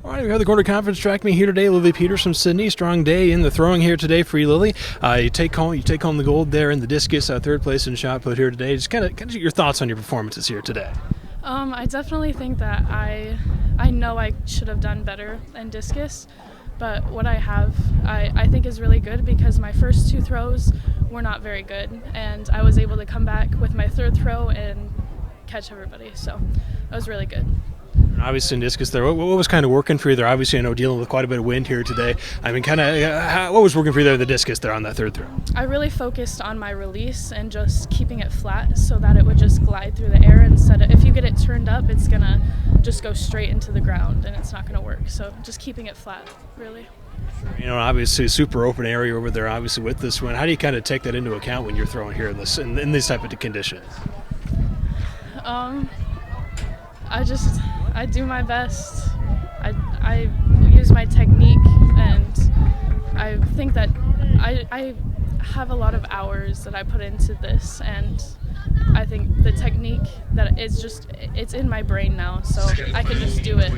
All right, we have the quarter conference track meet here today. Lily Peters from Sydney. Strong day in the throwing here today for you, Lily. You take home the gold there in the discus, third place in shot put here today. Just kind of your thoughts on your performances here today. I definitely think that I know I should have done better in discus, but what I have I think is really good because my first two throws were not very good, and I was able to come back with my third throw and catch everybody. So that was really good. Obviously in discus there, what was kind of working for you there? Obviously I know dealing with quite a bit of wind here today. I mean, what was working for you there in the discus there on that third throw? I really focused on my release and just keeping it flat so that it would just glide through the air instead of, if you get it turned up, it's gonna just go straight into the ground and it's not gonna work. So just keeping it flat, really. You know, obviously super open area over there, obviously with this wind. How do you kind of take that into account when you're throwing here in these type of conditions? I do my best. I use my technique, and I think that I have a lot of hours that I put into this, and I think the technique that it's in my brain now, so I can just do it.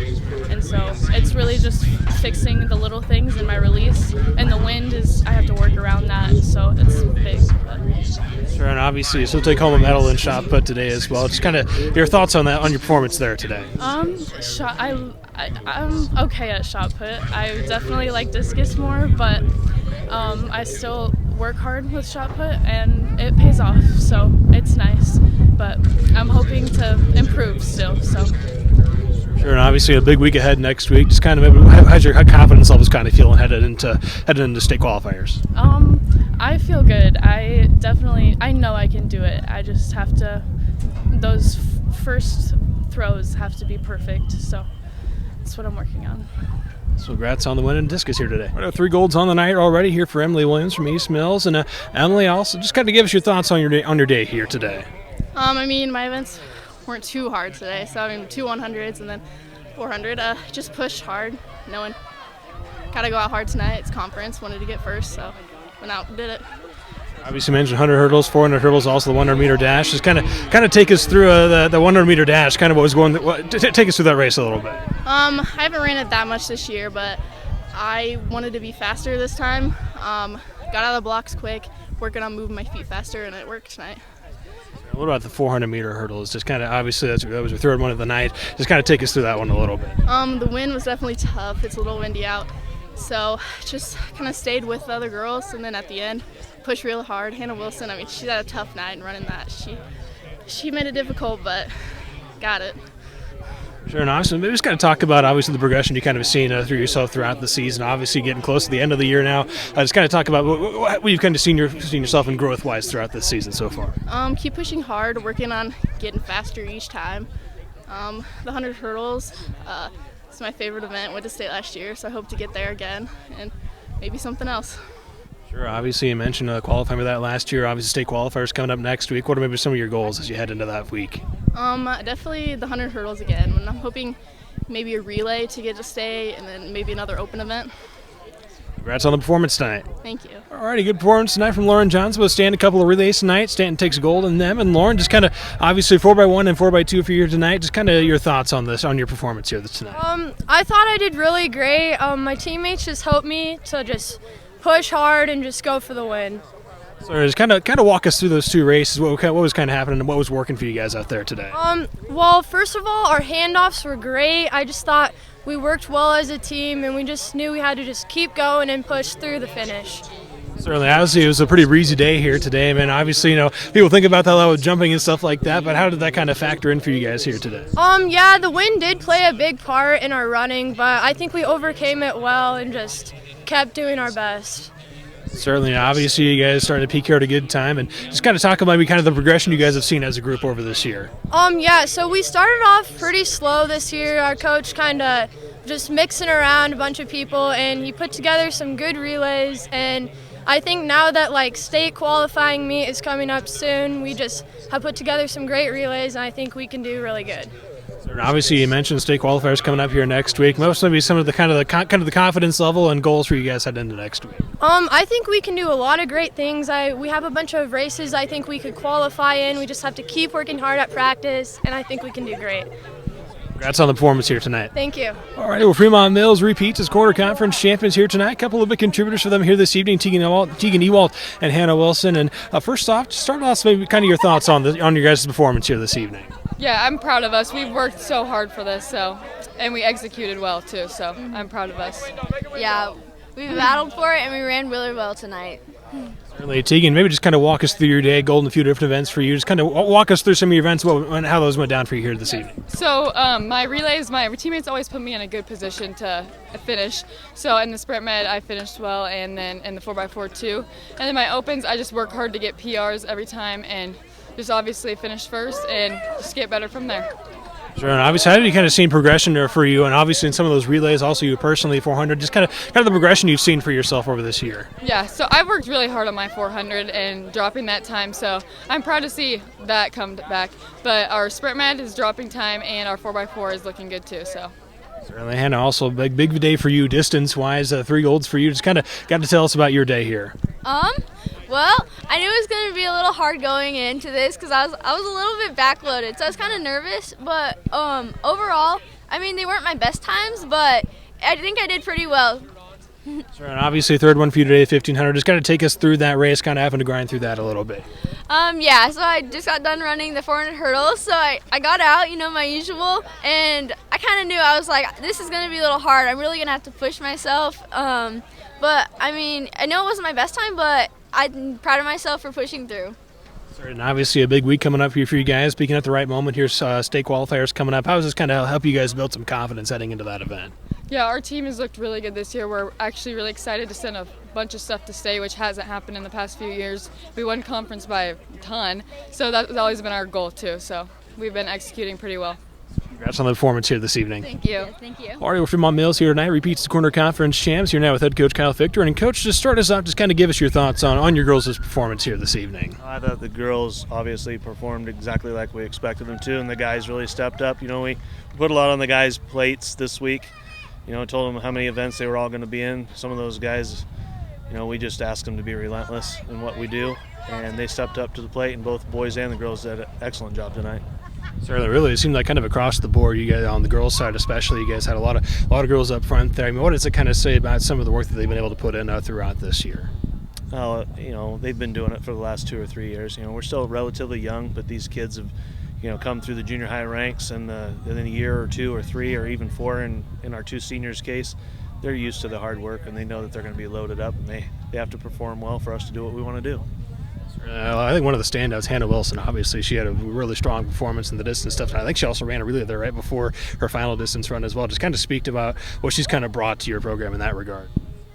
And so it's really just fixing the little things in my release, and the wind I have to work around that, so it's big. Sure, and obviously you still take home a medal in shot put today as well. Just kind of your thoughts on that, on your performance there today. I'm okay at shot put. I definitely like discus more, but I still work hard with shot put, and it pays off, so it's nice. But I'm hoping to improve still. So. Sure, and obviously a big week ahead next week. Just kind of how's your confidence levels kind of feeling headed into state qualifiers? I feel good. I know I can do it. I just have to. Those first throws have to be perfect. So that's what I'm working on. So congrats on the win in discus here today. We have 3 golds on the night already here for Emily Williams from East Mills, and Emily, also just kind of give us your thoughts on your day here today. I mean, my events weren't too hard today, so I mean 2 100s and then 400. Just pushed hard, knowing gotta go out hard tonight. It's conference, wanted to get first, so went out and did it. Obviously mentioned 100 hurdles, 400 hurdles, also the 100-meter dash. Just kind of take us through the 100-meter dash. Kind of what was going. Take us through that race a little bit. I haven't ran it that much this year, but I wanted to be faster this time. Got out of the blocks quick, working on moving my feet faster, and it worked tonight. What about the 400-meter hurdles? Just kind of obviously that was your third one of the night. Just kind of take us through that one a little bit. The wind was definitely tough. It's a little windy out, so just kind of stayed with the other girls, and then at the end, pushed real hard. Hannah Wilson, I mean, she's had a tough night and running that. She made it difficult, but got it. Sure, and obviously, maybe just kind of talk about obviously the progression you kind of seen through yourself throughout the season. Obviously, getting close to the end of the year now. Just kind of talk about what you've kind of seen yourself in growth-wise throughout this season so far. Keep pushing hard, working on getting faster each time. The 100 hurdles, it's my favorite event. Went to state last year, so I hope to get there again and maybe something else. Sure. Obviously, you mentioned qualifying for that last year. Obviously, state qualifiers coming up next week. What are maybe some of your goals as you head into that week? Definitely the 100 hurdles again. And I'm hoping maybe a relay to get to state, and then maybe another open event. Congrats on the performance tonight. Thank you. All righty, good performance tonight from Lauren Johnson. We'll stand a couple of relays tonight. Stanton takes gold in them. And Lauren, just kind of obviously 4x1 and 4x2 for you tonight. Just kind of your thoughts on your performance here tonight. I thought I did really great. My teammates just helped me to just push hard and just go for the win. So just kind of walk us through those 2 races. What was kind of happening and what was working for you guys out there today? Well, first of all, our handoffs were great. I just thought we worked well as a team, and we just knew we had to just keep going and push through the finish. Certainly, obviously, it was a pretty breezy day here today. I mean, obviously, people think about that with jumping and stuff like that, but how did that kind of factor in for you guys here today? Yeah, the wind did play a big part in our running, but I think we overcame it well and just kept doing our best. Certainly, obviously, you guys started to peak here at a good time, and just kind of talk about maybe kind of the progression you guys have seen as a group over this year. Yeah, so we started off pretty slow this year. Our coach kind of just mixing around a bunch of people, and he put together some good relays, and I think now that state qualifying meet is coming up soon, we just have put together some great relays, and I think we can do really good. Obviously, you mentioned state qualifiers coming up here next week. Most maybe some of the kind of the confidence level and goals for you guys heading into next week. I think we can do a lot of great things. We have a bunch of races I think we could qualify in. We just have to keep working hard at practice, and I think we can do great. Congrats on the performance here tonight. Thank you. All right, well, Fremont Mills repeats as quarter conference champions here tonight. A couple of big contributors for them here this evening, Tegan Ewald and Hannah Wilson. And first off, just start off maybe kind of your thoughts on your guys' performance here this evening. Yeah, I'm proud of us. We've worked so hard for this, and we executed well too. So I'm proud of us. Yeah, we battled for it and we ran really well tonight. Certainly, Tegan, maybe just kind of walk us through your day, Golden, a few different events for you. Just kind of walk us through some of your events, how those went down for you here this evening. So my relays, my teammates always put me in a good position to finish. So in the sprint med, I finished well, and then in the 4x4 too. And then my opens, I just work hard to get PRs every time, and just obviously finish first and just get better from there. Sure, and obviously, how have you kind of seen progression there for you? And obviously, in some of those relays, also you personally, 400, just kind of the progression you've seen for yourself over this year. Yeah, so I worked really hard on my 400 and dropping that time, so I'm proud to see that come back. But our sprint med is dropping time, and our 4x4 is looking good too. So. Certainly, Hannah, also a big day for you distance-wise, 3 golds for you. Just kind of got to tell us about your day here. Well, I knew it was going to be a little hard going into this because I was a little bit backloaded, so I was kind of nervous. But overall, I mean, they weren't my best times, but I think I did pretty well. Sure, and obviously, third one for you today, 1500. Just kind of take us through that race, kind of having to grind through that a little bit. Yeah, so I just got done running the 400 hurdles, so I got out, my usual, and I kind of knew, I was like, this is going to be a little hard. I'm really going to have to push myself. But, I mean, I know it wasn't my best time, but I'm proud of myself for pushing through. And obviously a big week coming up here for you guys. Speaking at the right moment, here's state qualifiers coming up. How does this kind of help you guys build some confidence heading into that event? Yeah, our team has looked really good this year. We're actually really excited to send a bunch of stuff to state, which hasn't happened in the past few years. We won conference by a ton, so that's always been our goal too. So we've been executing pretty well. Congrats on the performance here this evening. Thank you. Yeah, thank you. All right, we're Fremont Mills here tonight. Repeats the corner conference champs. You're now with head coach Kyle Fichter. And coach, just start us out. Just kind of give us your thoughts on your girls' performance here this evening. I thought the girls obviously performed exactly like we expected them to, and the guys really stepped up. We put a lot on the guys' plates this week. Told them how many events they were all going to be in. Some of those guys, we just asked them to be relentless in what we do, and they stepped up to the plate, and both boys and the girls did an excellent job tonight. Certainly, really, it seemed like kind of across the board. You guys on the girls' side, especially, you guys had a lot of girls up front there. I mean, what does it kind of say about some of the work that they've been able to put in throughout this year? They've been doing it for the last 2 or 3 years. We're still relatively young, but these kids have, come through the junior high ranks, and in a year or 2 or 3 or even 4 in our 2 seniors' case, they're used to the hard work, and they know that they're going to be loaded up, and they have to perform well for us to do what we want to do. I think one of the standouts, Hannah Wilson, obviously she had a really strong performance in the distance stuff. And I think she also ran a relay there right before her final distance run as well. Just kind of speak about what she's kind of brought to your program in that regard.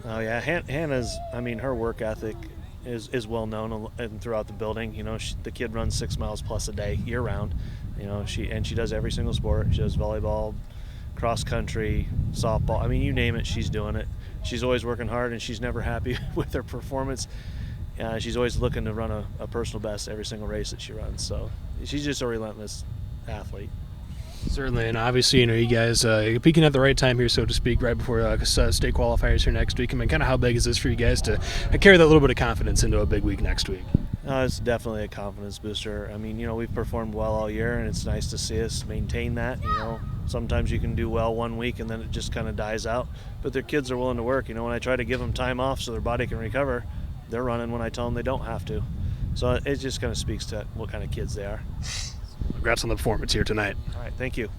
Oh, yeah. Hannah's, her work ethic is well known and throughout the building. The kid runs 6 miles plus a day year round. She does every single sport. She does volleyball, cross country, softball. You name it, she's doing it. She's always working hard, and she's never happy with her performance. She's always looking to run a personal best every single race that she runs. So she's just a relentless athlete. Certainly, and obviously, you guys peaking at the right time here, so to speak, right before state qualifiers here next week. Kind of how big is this for you guys to carry that little bit of confidence into a big week next week? It's definitely a confidence booster. We've performed well all year, and it's nice to see us maintain that. Sometimes you can do well one week and then it just kind of dies out. But their kids are willing to work. When I try to give them time off so their body can recover, they're running when I tell them they don't have to. So it just kind of speaks to what kind of kids they are. Congrats on the performance here tonight. All right, thank you.